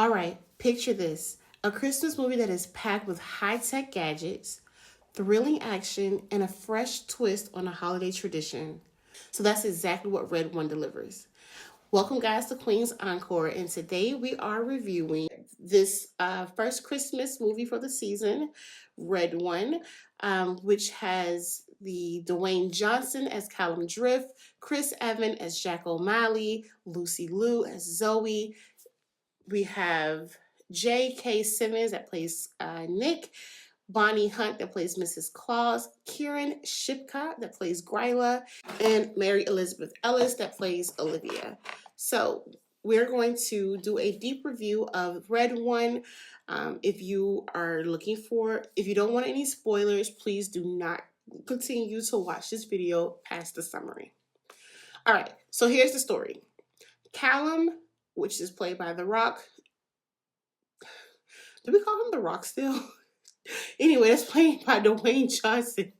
All right, picture this. A Christmas movie that is packed with high-tech gadgets, thrilling action, and a fresh twist on a holiday tradition. So that's exactly what Red One delivers. Welcome, guys, to Queen's Encore, and today we are reviewing this first Christmas movie for the season, Red One, which has the Dwayne Johnson as Callum Drift, Chris Evan as Jack O'Malley, Lucy Liu as Zoe. We have J.K. Simmons that plays Nick, Bonnie Hunt that plays Mrs. Claus, Kiernan Shipka that plays Gryla, and Mary Elizabeth Ellis that plays Olivia. So we're going to do a deep review of Red One. If you don't want any spoilers, please do not continue to watch this video past the summary. All right, so here's the story. Callum, which is played by The Rock. Do we call him The Rock still? Anyway, that's played by Dwayne Johnson.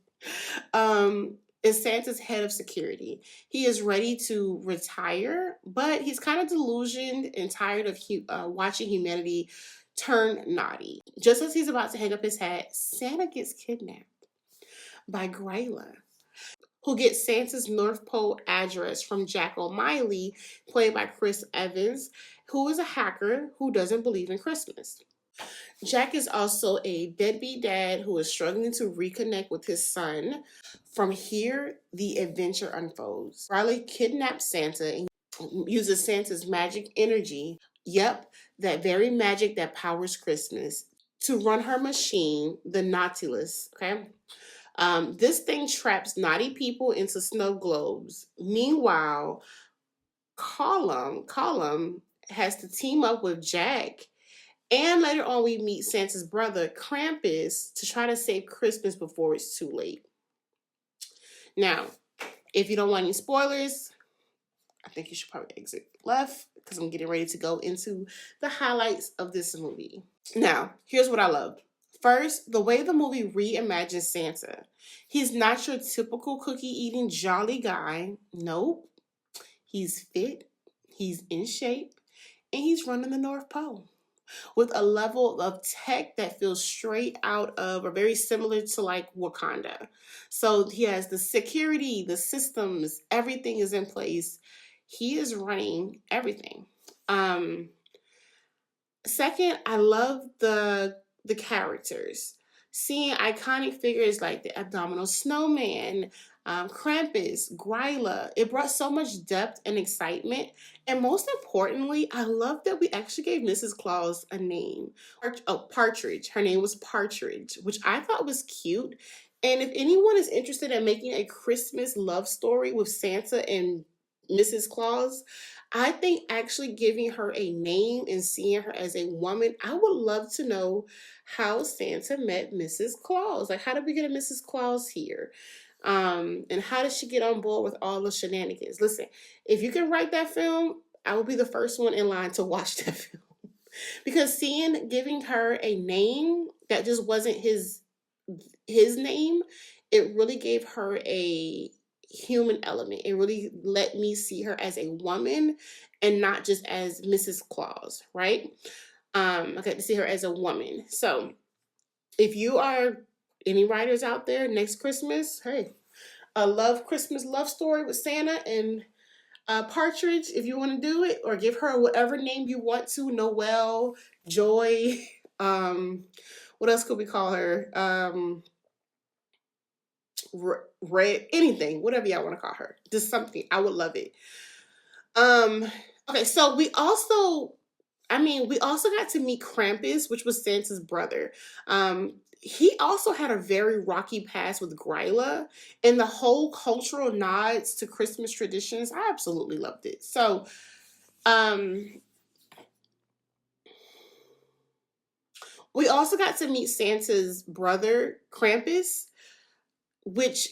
Is Santa's head of security. He is ready to retire, but he's kind of delusioned and tired of watching humanity turn naughty. Just as he's about to hang up his hat, Santa gets kidnapped by Gryla, who gets Santa's North Pole address from Jack O'Malley, played by Chris Evans, who is a hacker who doesn't believe in Christmas. Jack is also a deadbeat dad who is struggling to reconnect with his son. From here, the adventure unfolds. Riley kidnaps Santa and uses Santa's magic energy, that very magic that powers Christmas, to run her machine, the Nautilus, okay? This thing traps naughty people into snow globes. Meanwhile, Callum has to team up with Jack. And later on, we meet Santa's brother, Krampus, to try to save Christmas before it's too late. Now, if you don't want any spoilers, I think you should probably exit left because I'm getting ready to go into the highlights of this movie. Now, here's what I love. First, the way the movie reimagines Santa. He's not your typical cookie-eating jolly guy. Nope. He's fit, he's in shape, and he's running the North Pole with a level of tech that feels straight out of, or very similar to, like Wakanda. So he has the security, the systems, everything is in place. He is running everything. Second, I love the characters. Seeing iconic figures like the Abdominal Snowman, Krampus, Gryla, it brought so much depth and excitement. And most importantly, I love that we actually gave Mrs. Claus a name. Partridge. Her name was Partridge, which I thought was cute. And if anyone is interested in making a Christmas love story with Santa and Mrs. Claus, I think actually giving her a name and seeing her as a woman, I would love to know how Santa met Mrs. Claus. Like, how did we get a Mrs. Claus here? And how did she get on board with all the shenanigans? Listen, if you can write that film, I will be the first one in line to watch that film. Because giving her a name that just wasn't his name, it really gave her a human element. It really let me see her as a woman and not just as Mrs. Claus, right? I got to see her as a woman. So if you are any writers out there, next Christmas, hey, a Christmas love story with Santa and Partridge, if you want to do it, or give her whatever name you want to, Noel, Joy, what else could we call her? Red, anything, whatever y'all want to call her. Just something. I would love it. Okay, so we also got to meet Krampus, which was Santa's brother. He also had a very rocky past with Gryla, and the whole cultural nods to Christmas traditions. I absolutely loved it. So, we also got to meet Santa's brother, Krampus, which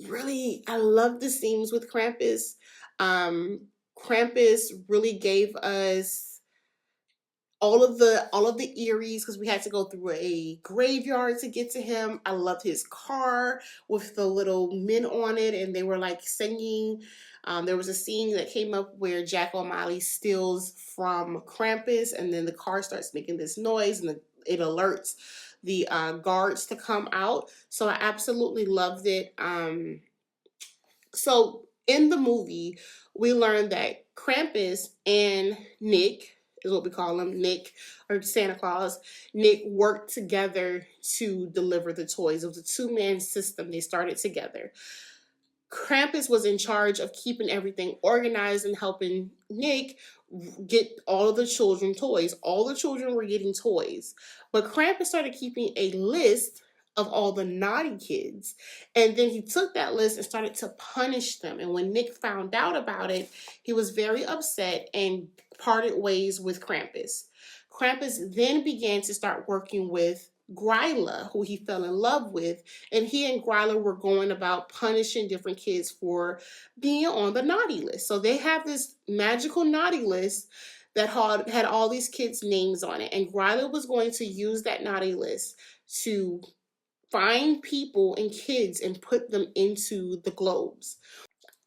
really, I love the scenes with Krampus. Krampus really gave us all of the Eries, because we had to go through a graveyard to get to him. I loved his car with the little men on it, and they were like singing. There was a scene that came up where Jack O'Malley steals from Krampus, and then the car starts making this noise, and it alerts the guards to come out. So I absolutely loved it. So in the movie, we learned that Krampus and Nick, is what we call him, Nick, or Santa Claus, Nick worked together to deliver the toys. It was a two-man system. They started together. Krampus was in charge of keeping everything organized and helping Nick get all of the children toys. All the children were getting toys. But Krampus started keeping a list of all the naughty kids. And then he took that list and started to punish them. And when Nick found out about it, he was very upset and parted ways with Krampus. Krampus then began to start working with Gryla, who he fell in love with, and he and Gryla were going about punishing different kids for being on the naughty list. So they have this magical naughty list that had all these kids' names on it, and Gryla was going to use that naughty list to find people and kids and put them into the globes.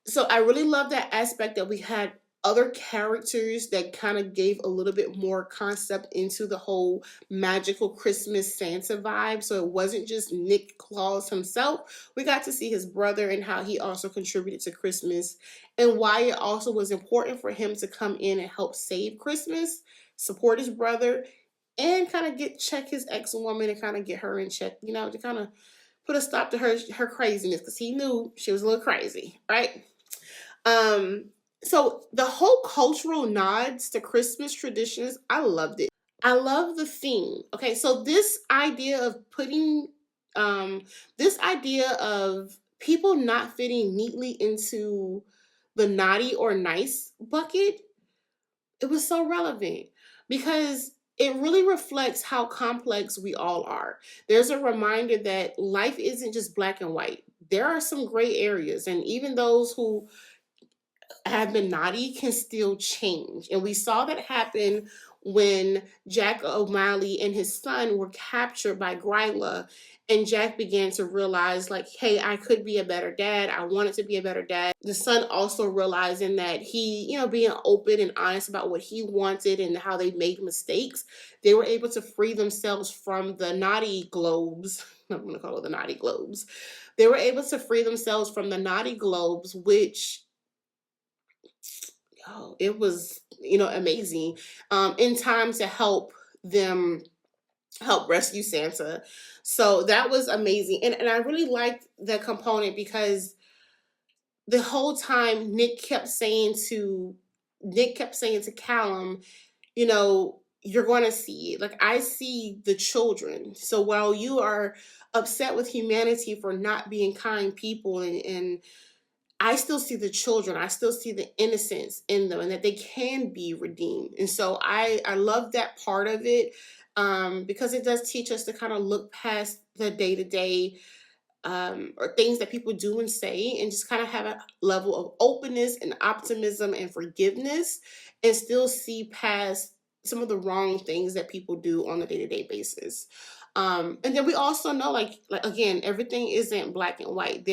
So I really love that aspect that we had other characters that kind of gave a little bit more concept into the whole magical Christmas Santa vibe. So it wasn't just Nick Claus himself. We got to see his brother and how he also contributed to Christmas, and why it also was important for him to come in and help save Christmas, support his brother, and kind of check his ex-woman and kind of get her in check, to kind of put a stop to her craziness, because he knew she was a little crazy, right? So the whole cultural nods to Christmas traditions, I loved it. I love the theme. Okay, so this idea of people not fitting neatly into the naughty or nice bucket, it was so relevant because it really reflects how complex we all are. There's a reminder that life isn't just black and white. There are some gray areas, and even those who have been naughty can still change. And we saw that happen when Jack O'Malley and his son were captured by Gryla. And Jack began to realize, like, hey, I could be a better dad. I wanted to be a better dad. The son also realizing that he, being open and honest about what he wanted and how they made mistakes, they were able to free themselves from the naughty globes. I'm going to call it the naughty globes. They were able to free themselves from the naughty globes, which it was, amazing, in time to help rescue Santa. So that was amazing. And I really liked the component because the whole time Nick kept saying to Callum, you're going to see it. Like, I see the children. So while you are upset with humanity for not being kind people, and I still see the children. I still see the innocence in them and that they can be redeemed. And so I love that part of it, because it does teach us to kind of look past the day-to-day, or things that people do and say, and just kind of have a level of openness and optimism and forgiveness, and still see past some of the wrong things that people do on a day-to-day basis. And then we also know, like again, everything isn't black and white.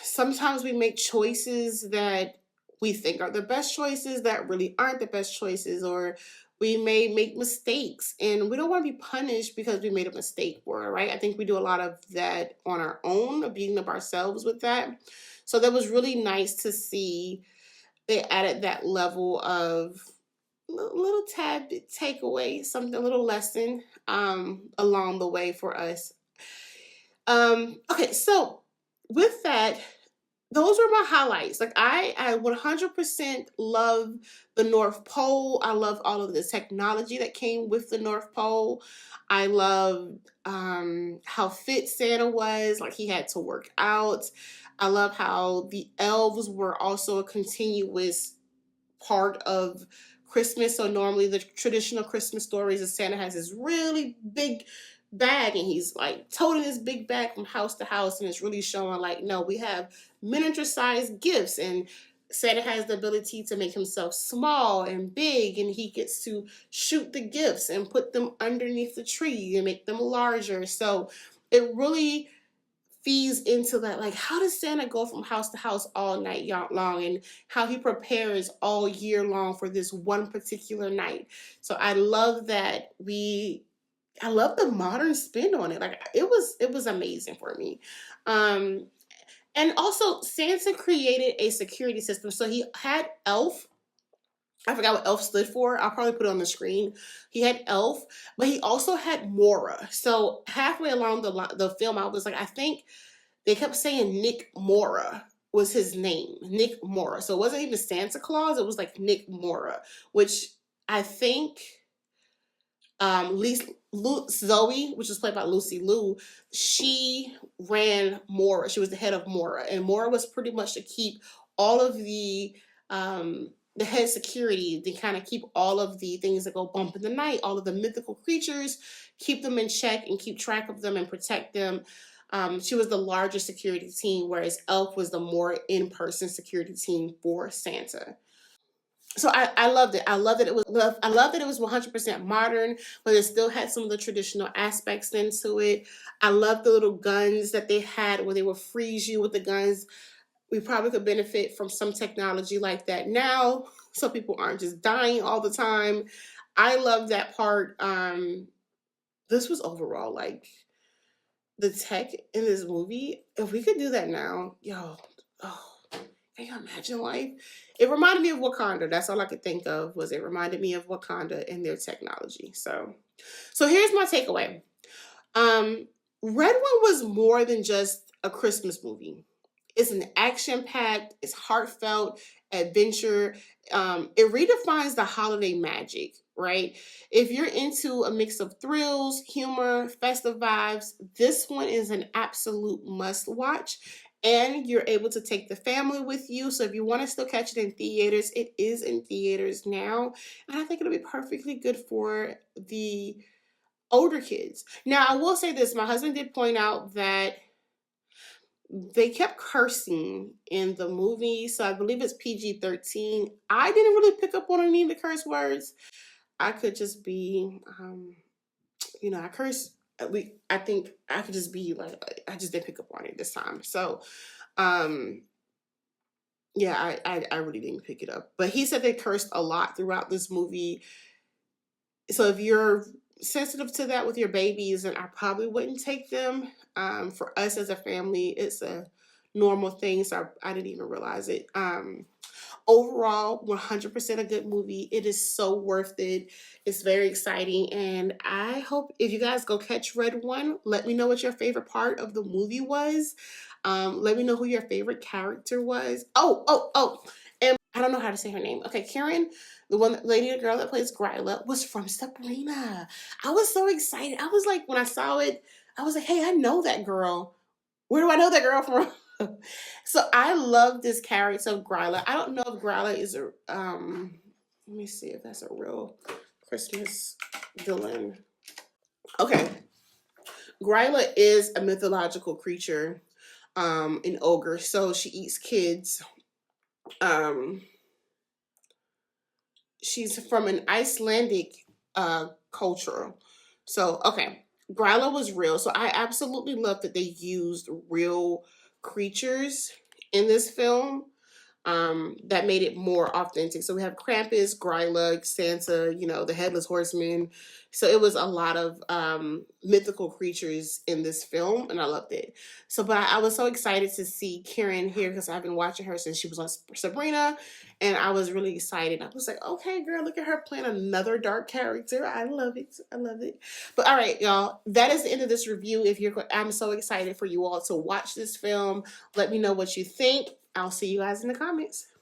Sometimes we make choices that we think are the best choices that really aren't the best choices, or we may make mistakes and we don't want to be punished because we made a mistake for it, right? I think we do a lot of that on our own, beating up ourselves with that. So that was really nice to see they added that level of little tad bit takeaway, something, a little lesson along the way for us. Okay, so with that, those were my highlights. Like, I 100% love the North Pole. I love all of the technology that came with the North Pole. I love how fit Santa was. Like, he had to work out. I love how the elves were also a continuous part of Christmas. So normally the traditional Christmas stories is Santa has this really big bag and he's like toting this big bag from house to house, and it's really showing like, no, we have miniature sized gifts, and Santa has the ability to make himself small and big, and he gets to shoot the gifts and put them underneath the tree and make them larger. So it really feeds into that, like, how does Santa go from house to house all night long, and how he prepares all year long for this one particular night. So I love that I love the modern spin on it. Like, it was amazing for me. Um and also, Santa created a security system. So he had Elf. I forgot what Elf stood for. I'll probably put it on the screen. He had Elf, but he also had Mora. So halfway along the film, I was like, I think they kept saying Nick Mora was his name. Nick Mora. So it wasn't even Santa Claus. It was like Nick Mora, which I think Zoe, which was played by Lucy Liu, she ran Mora. She was the head of Mora, and Mora was pretty much to keep all of the head security, to kind of keep all of the things that go bump in the night, all of the mythical creatures, keep them in check and keep track of them and protect them. She was the largest security team, whereas Elf was the more in-person security team for Santa. So I loved it. I love that it was 100% modern, but it still had some of the traditional aspects into it. I love the little guns that they had where they would freeze you with the guns. We probably could benefit from some technology like that now, so people aren't just dying all the time. I love that part. This was overall like the tech in this movie. If we could do that now, yo, oh, can you imagine life? It reminded me of Wakanda. That's all I could think of, was it reminded me of Wakanda and their technology. So here's my takeaway. Red One was more than just a Christmas movie. It's an action packed, it's heartfelt, adventure. It redefines the holiday magic, right? If you're into a mix of thrills, humor, festive vibes, this one is an absolute must watch. And you're able to take the family with you. So if you want to still catch it in theaters, it is in theaters now. And I think it'll be perfectly good for the older kids. Now, I will say this, my husband did point out that they kept cursing in the movie, so I believe it's PG-13. I didn't really pick up on any of the curse words. I could just be, I curse. I think I could just be like, I just didn't pick up on it this time. So, um, yeah, I really didn't pick it up. But he said they cursed a lot throughout this movie. So if you're sensitive to that with your babies, then I probably wouldn't take them. For us as a family, it's a normal thing, so I didn't even realize it. Overall, 100% a good movie. It is so worth it. It's very exciting, and I hope if you guys go catch Red One, let me know what your favorite part of the movie was. Let me know who your favorite character was. Oh, and I don't know how to say her name. Okay, Karen, the girl that plays Gryla, was from Sabrina. I was so excited. I was like, when I saw it, I was like, hey, I know that girl. Where do I know that girl from? So I love this character of Gryla. I don't know if Gryla is a let me see if that's a real Christmas villain. Okay. Gryla is a mythological creature, an ogre. So she eats kids. Um she's from an Icelandic culture. So okay. Gryla was real. So I absolutely love that they used real creatures in this film, that made it more authentic. So we have Krampus, Gryla, Santa, the Headless Horseman. So it was a lot of mythical creatures in this film, and I loved it. So, but I was so excited to see Karen here because I've been watching her since she was on Sabrina, and I was really excited. I was like, okay, girl, look at her playing another dark character. I love it. I love it. But all right, y'all, that is the end of this review. I'm so excited for you all to watch this film. Let me know what you think. I'll see you guys in the comments.